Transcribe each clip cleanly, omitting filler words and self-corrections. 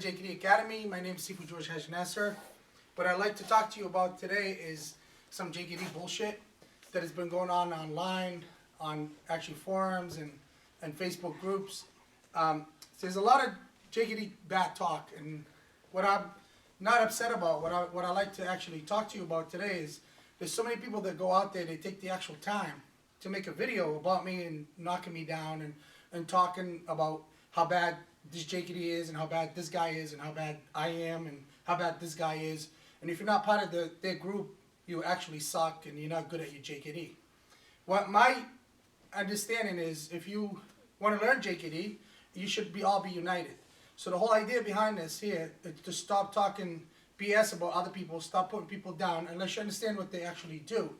JKD Academy. My name is Sifu George Hajnasser. What I'd like to talk to you about today is some JKD bullshit that has been going on online, on actually forums and Facebook groups. There's a lot of JKD bad talk, and what I'm not upset about, what I like to actually talk to you about today is there's so many people that go out there, they take the actual time to make a video about me and knocking me down and talking about how bad this JKD is and how bad this guy is and how bad I am and how bad this guy is. And if you're not part of their group, you actually suck and you're not good at your JKD. What my understanding is, if you want to learn JKD, you should all be united. So the whole idea behind this here is to stop talking BS about other people, stop putting people down unless you understand what they actually do.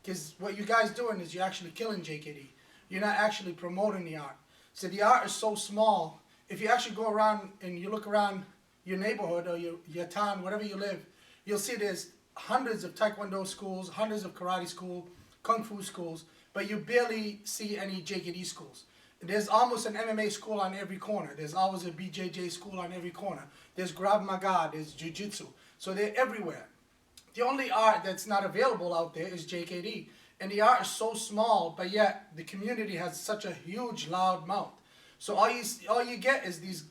Because what you guys doing is you're actually killing JKD. You're not actually promoting the art. So the art is so small. If you actually go around and you look around your neighborhood or your town, wherever you live, you'll see there's hundreds of Taekwondo schools, hundreds of karate schools, Kung Fu schools, but you barely see any JKD schools. There's almost an MMA school on every corner. There's always a BJJ school on every corner. There's Krav Maga, there's Jiu-Jitsu. So they're everywhere. The only art that's not available out there is JKD. And the art is so small, but yet the community has such a huge, loud mouth. So all you get is these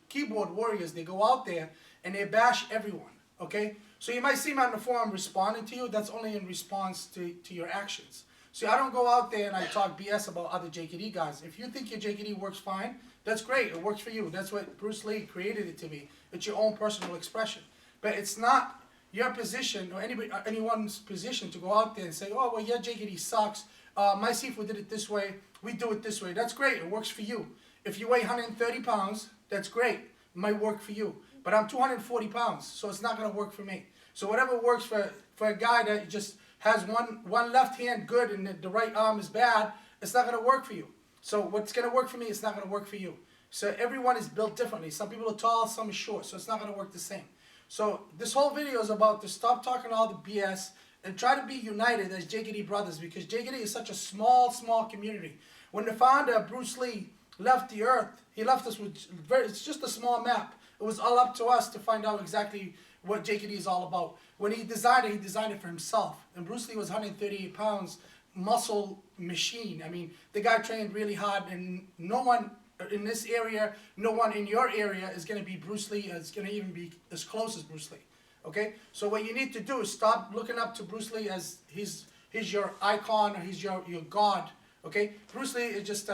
keyboard warriors. They go out there and they bash everyone, okay? So you might see me on the forum responding to you. That's only in response to your actions. So I don't go out there and I talk BS about other JKD guys. If you think your JKD works fine, that's great. It works for you. That's what Bruce Lee created it to be. It's your own personal expression. But it's not your position or anyone's position to go out there and say, oh, well, your JKD sucks. My Sifu did it this way. We do it this way. That's great. It works for you. If you weigh 130 pounds, that's great. It might work for you. But I'm 240 pounds, so it's not going to work for me. So whatever works for a guy that just has one left hand good and the right arm is bad, it's not going to work for you. So what's going to work for me is not going to work for you. So everyone is built differently. Some people are tall, some are short, so it's not going to work the same. So this whole video is about to stop talking all the BS and try to be united as JKD brothers, because JKD is such a small community. When the founder, Bruce Lee, left the earth, he left us with it's just a small map. It was all up to us to find out exactly what JKD is all about. When he designed it for himself. And Bruce Lee was 138 pounds, muscle machine. I mean, the guy trained really hard, and no one in this area, no one in your area is going to be Bruce Lee, is going to even be as close as Bruce Lee. Okay? So what you need to do is stop looking up to Bruce Lee as he's your icon or he's your god. Okay? Bruce Lee is just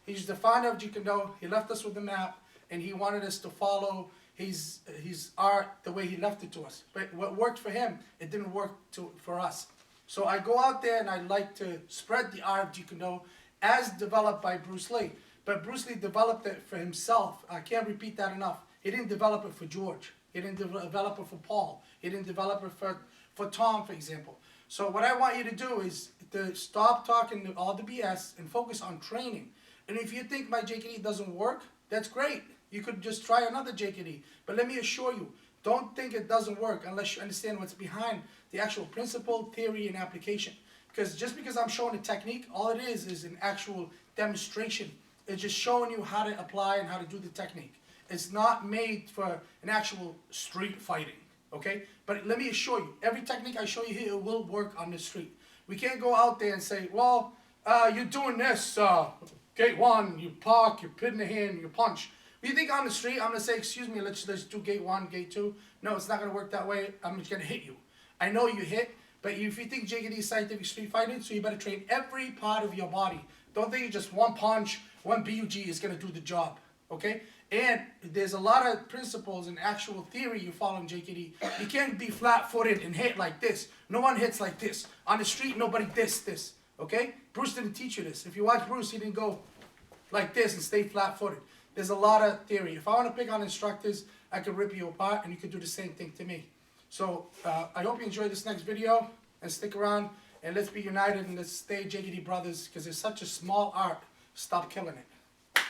he's the founder of Jkd. He left us with the map, and he wanted us to follow his art the way he left it to us. But what worked for him, it didn't work for us. So I go out there and I like to spread the art of Jkd as developed by Bruce Lee. But Bruce Lee developed it for himself. I can't repeat that enough. He didn't develop it for George. He didn't develop it for Paul. He didn't develop it for Tom, for example. So what I want you to do is to stop talking all the BS and focus on training. And if you think my JKD doesn't work, that's great. You could just try another JKD. But let me assure you, don't think it doesn't work unless you understand what's behind the actual principle, theory, and application. Because just because I'm showing a technique, all it is an actual demonstration. It's just showing you how to apply and how to do the technique. It's not made for an actual street fighting, okay? But let me assure you, every technique I show you here, it will work on the street. We can't go out there and say, well, you're doing this, gate one, you park, you pin the hand, you punch. You think on the street, I'm going to say, excuse me, let's do gate one, gate two. No, it's not going to work that way. I'm just going to hit you. I know you hit, but if you think JKD is scientific street fighting, so you better train every part of your body. Don't think just one punch, one BUG is going to do the job, okay? And there's a lot of principles and actual theory you follow in JKD. You can't be flat-footed and hit like this. No one hits like this. On the street, nobody this, okay? Bruce didn't teach you this. If you watch Bruce, he didn't go like this and stay flat-footed. There's a lot of theory. If I want to pick on instructors, I could rip you apart, and you could do the same thing to me. So I hope you enjoy this next video, and stick around, and let's be united, and let's stay JKD brothers, because it's such a small art. Stop killing it.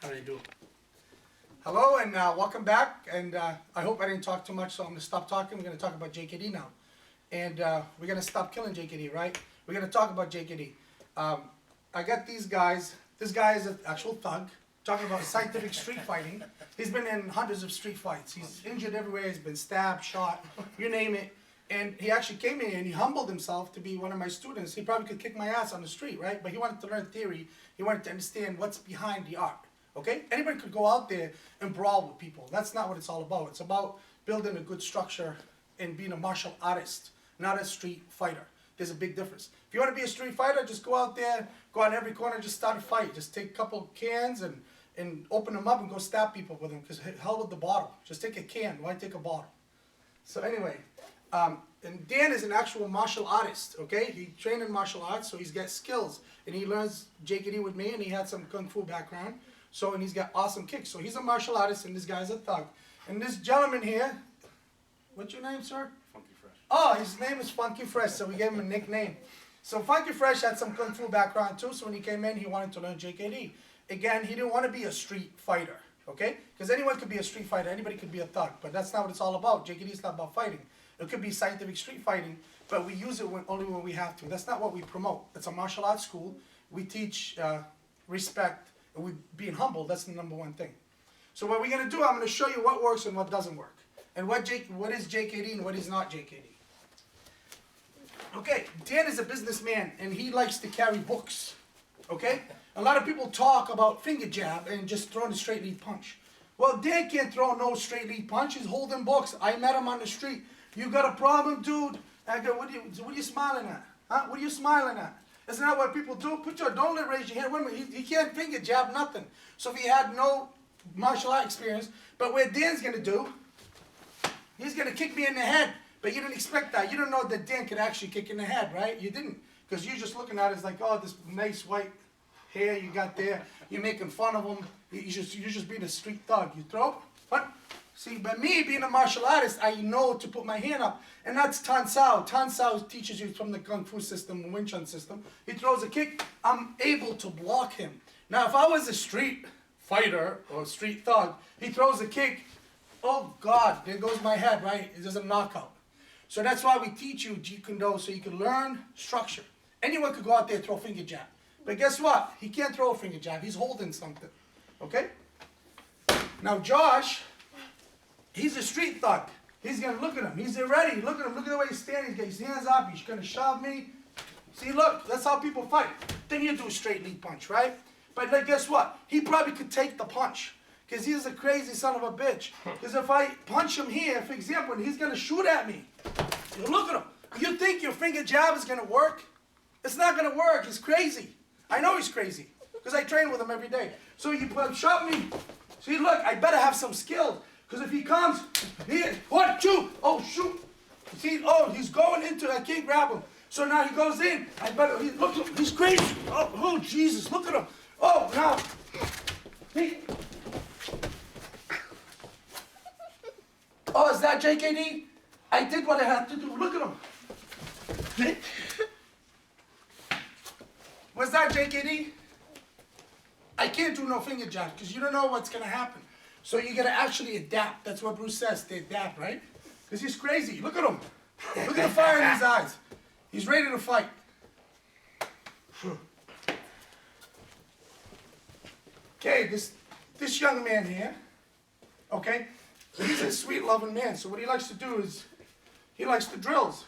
How do you do? Hello, and welcome back, and I hope I didn't talk too much, so I'm going to stop talking. We're going to talk about JKD now. And we're going to stop killing JKD, right? We're going to talk about JKD. I got these guys. This guy is an actual thug. talking about scientific street fighting. He's been in hundreds of street fights. He's injured everywhere. He's been stabbed, shot, you name it. And he actually came in and he humbled himself to be one of my students. He probably could kick my ass on the street, right? But he wanted to learn theory. He wanted to understand what's behind the art, okay? Anybody could go out there and brawl with people. That's not what it's all about. It's about building a good structure and being a martial artist, not a street fighter. There's a big difference. If you want to be a street fighter, just go out there, go on every corner, just start a fight. Just take a couple cans and open them up and go stab people with them, because hell with the bottle. Just take a can, why take a bottle? So anyway, and Dan is an actual martial artist, okay? He trained in martial arts, so he's got skills. And he learns JKD with me, and he had some kung fu background. So, and he's got awesome kicks. So he's a martial artist, and this guy's a thug. And this gentleman here, what's your name, sir? Funky Fresh. Oh, his name is Funky Fresh, so we gave him a nickname. So Funky Fresh had some kung fu background too, so when he came in, he wanted to learn JKD. Again, he didn't want to be a street fighter, okay? Because anyone could be a street fighter, anybody could be a thug, but that's not what it's all about. JKD is not about fighting. It could be scientific street fighting, but we use it only when we have to. That's not what we promote. It's a martial arts school. We teach respect, and we being humble. That's the #1 thing. So what we're going to do, I'm going to show you what works and what doesn't work, and what is JKD and what is not JKD. Okay, Dan is a businessman, and he likes to carry books, okay? A lot of people talk about finger jab and just throwing a straight lead punch. Well, Dan can't throw no straight lead punch. He's holding books. I met him on the street. You got a problem, dude? I go, what are you smiling at? Huh? What are you smiling at? Isn't that what people do? Don't raise your hand. Wait a minute, he can't finger jab nothing. So if he had no martial art experience, but what Dan's gonna do, he's gonna kick me in the head. But you didn't expect that. You don't know that Dan could actually kick in the head, right? You didn't. Because you're just looking at it as like, oh, this nice white hair you got there. You're making fun of him. You're just being a street thug. You throw, what? See, but me being a martial artist, I know to put my hand up. And that's Tan Sao. Tan Sao teaches you from the Kung Fu system, the Wing Chun system. He throws a kick. I'm able to block him. Now, if I was a street fighter or street thug, he throws a kick. Oh, God, there goes my head, right? It doesn't knock out. So that's why we teach you Jeet Kune Do, so you can learn structure. Anyone could go out there and throw a finger jab. But guess what? He can't throw a finger jab. He's holding something. Okay? Now Josh, he's a street thug. He's going to look at him. He's ready. Look at him. Look at the way he's standing. He's got his hands up. He's going to shove me. See, look. That's how people fight. Then you do a straight lead punch, right? But like, guess what? He probably could take the punch. Because he's a crazy son of a bitch. Because if I punch him here, for example, he's going to shoot at me. You look at him. You think your finger jab is going to work? It's not going to work. He's crazy. I know he's crazy. Because I train with him every day. So you shot me. See, look, I better have some skill. Because if he comes, here, what, shoot. Oh, shoot. See, oh, he's going into, I can't grab him. So now he goes in. I better, look at him. He's crazy. Oh, Jesus, look at him. Oh, now. He, oh, is that JKD? I did what I had to do. Look at him. Was that JKD? I can't do no finger jab because you don't know what's going to happen. So you got to actually adapt. That's what Bruce says. They adapt, right? Because he's crazy. Look at him. Look at the fire in his eyes. He's ready to fight. Okay, this young man here, okay, he's a sweet, loving man. So what he likes to do is, he likes the drills.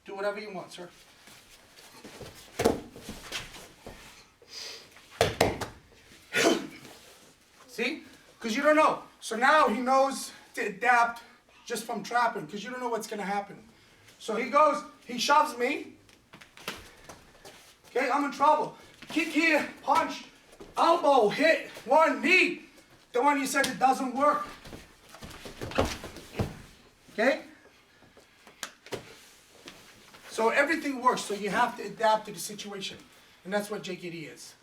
Do whatever you want, sir. See? Because you don't know. So now he knows to adapt just from trapping, because you don't know what's going to happen. So he goes, he shoves me. Okay, I'm in trouble. Kick here, punch, elbow, hit, one, knee. The one you said it doesn't work. Okay? So everything works, so you have to adapt to the situation. And that's what JKD is.